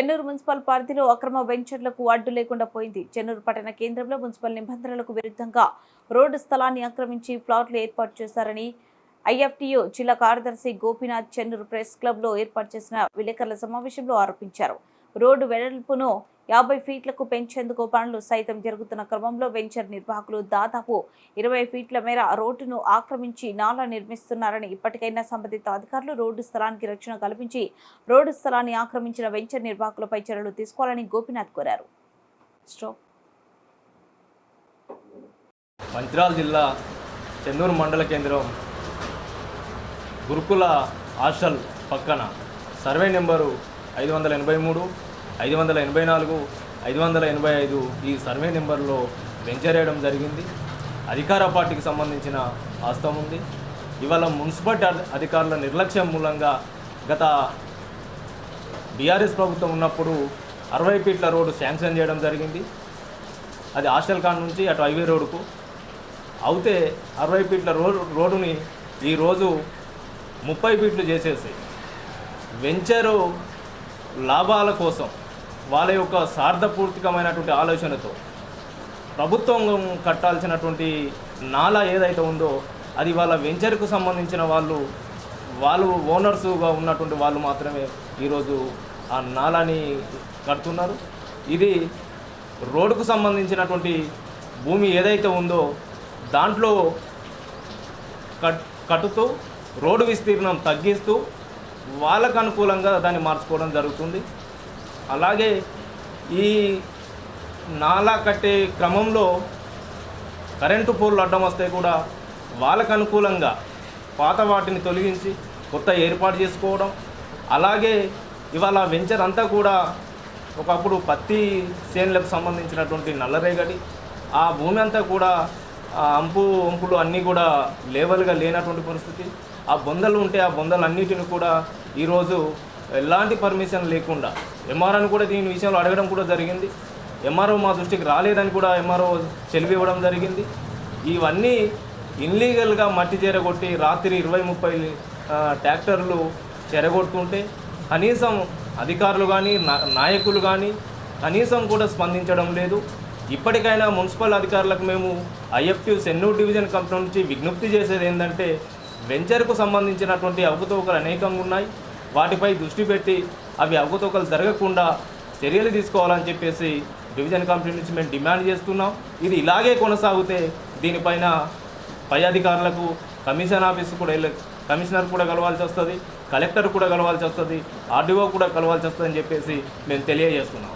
Chennur municipal పరిధిలో అక్రమ వెంచర్లకు అడ్డు లేకుండా పోయింది. చెన్నూరు పట్టణ కేంద్రంలో మున్సిపల్ నిబంధనలకు విరుద్ధంగా రోడ్డు స్థలాన్ని ఆక్రమించి ప్లాట్లు ఏర్పాటు చేశారని ఐఎఫ్టీయూ జిల్లా కార్యదర్శి గోపీనాథ్ చెన్నూరు ప్రెస్ క్లబ్ లో ఏర్పాటు చేసిన విలేకరుల సమావేశంలో ఆరోపించారు. రోడ్డు వెడల్పును 50 ఫీట్లకు పెంచేందుకు పనులు సైతం జరుగుతున్న క్రమంలో వెంచర్ నిర్వాహకులు దాదాపు 20 ఫీట్ల మేర రోడ్డును ఆక్రమించి నాలా నిర్మిస్తున్నారని, ఇప్పటికైనా సంబంధిత అధికారులు రోడ్డు స్థలానికి రక్షణ కల్పించి రోడ్డు స్థలాన్ని ఆక్రమించిన వెంచర్ నిర్వాహకులపై చర్యలు తీసుకోవాలని గోపీనాథ్ కోరారు. మంచిర్యాల జిల్లా చెన్నూరు మండల కేంద్రం గురుకుల హాస్టల్ పక్కన సర్వే నెంబరు 583, 584, 585 ఈ సర్వే నెంబర్లో వెంచర్ వేయడం జరిగింది. అధికార పార్టీకి సంబంధించిన వాస్తవం ఉంది. ఇవాళ మున్సిపల్ అధికారుల నిర్లక్ష్యం మూలంగా గత బీఆర్ఎస్ ప్రభుత్వం ఉన్నప్పుడు 60 ఫీట్ల రోడ్డు శాంక్షన్ చేయడం జరిగింది. అది హాస్టల్ కాడ నుంచి అటు హైవే రోడ్డుకు అయితే 60 ఫీట్ల రోడ్డుని ఈరోజు 30 ఫీట్లు చేసేసి వెంచరు లాభాల కోసం వాళ్ళ యొక్క స్వార్థపూర్తికమైనటువంటి ఆలోచనతో ప్రభుత్వం కట్టాల్సినటువంటి నాలా ఏదైతే ఉందో అది వాళ్ళ వెంచర్కు సంబంధించిన వాళ్ళు ఓనర్సుగా ఉన్నటువంటి వాళ్ళు మాత్రమే ఈరోజు ఆ నాలాని కడుతున్నారు. ఇది రోడ్డుకు సంబంధించినటువంటి భూమి ఏదైతే ఉందో దాంట్లో కట్టుతూ రోడ్డు విస్తీర్ణం తగ్గిస్తూ వాళ్ళకు అనుకూలంగా దాన్ని మార్చుకోవడం జరుగుతుంది. అలాగే ఈ నాలా కట్టే క్రమంలో కరెంటు పోల్లు అడ్డం వస్తే కూడా వాళ్ళకు అనుకూలంగా పాత వాటిని తొలగించి కొత్త ఏర్పాటు చేసుకోవడం. అలాగే ఇవాళ వెంచర్ అంతా కూడా ఒకప్పుడు పత్తి చేనులకు సంబంధించినటువంటి నల్లరేగడి ఆ భూమి అంతా కూడా అంపులు అన్నీ కూడా లేవల్గా లేనటువంటి పరిస్థితి. ఆ బొందలు ఉంటే ఆ బొందలన్నిటిని కూడా ఈరోజు ఎలాంటి పర్మిషన్ లేకుండా ఎంఆర్ఓని కూడా దీని విషయంలో అడగడం కూడా జరిగింది. ఎంఆర్ఓ మా దృష్టికి రాలేదని కూడా ఎంఆర్ఓ చెలివి ఇవ్వడం జరిగింది. ఇవన్నీ ఇన్లీగల్గా మట్టి చెరగొట్టి రాత్రి 20-30 ట్రాక్టర్లు చెరగొడుతుంటే కనీసం అధికారులు కానీ నాయకులు కానీ కనీసం కూడా స్పందించడం లేదు. ఇప్పటికైనా మున్సిపల్ అధికారులకు మేము ఐఎఫ్టీయూ చెన్నూరు డివిజన్ కంపెనీ నుంచి విజ్ఞప్తి చేసేది ఏంటంటే వెంచర్కు సంబంధించినటువంటి అవకతవకలు అనేకంగా ఉన్నాయి. వాటిపై దృష్టి పెట్టి అవి అవకతవకలు జరగకుండా చర్యలు తీసుకోవాలని చెప్పేసి డివిజన్ కంపెనీ నుంచి మేము డిమాండ్ చేస్తున్నాం. ఇది ఇలాగే కొనసాగితే దీనిపైన పై అధికారులకు కమిషనర్ కూడా కలవాల్సి వస్తుంది, కలెక్టర్ కూడా కలవాల్సి వస్తుంది, ఆర్డీఓ కూడా కలవాల్సి వస్తుందని చెప్పేసి మేము తెలియజేస్తున్నాం.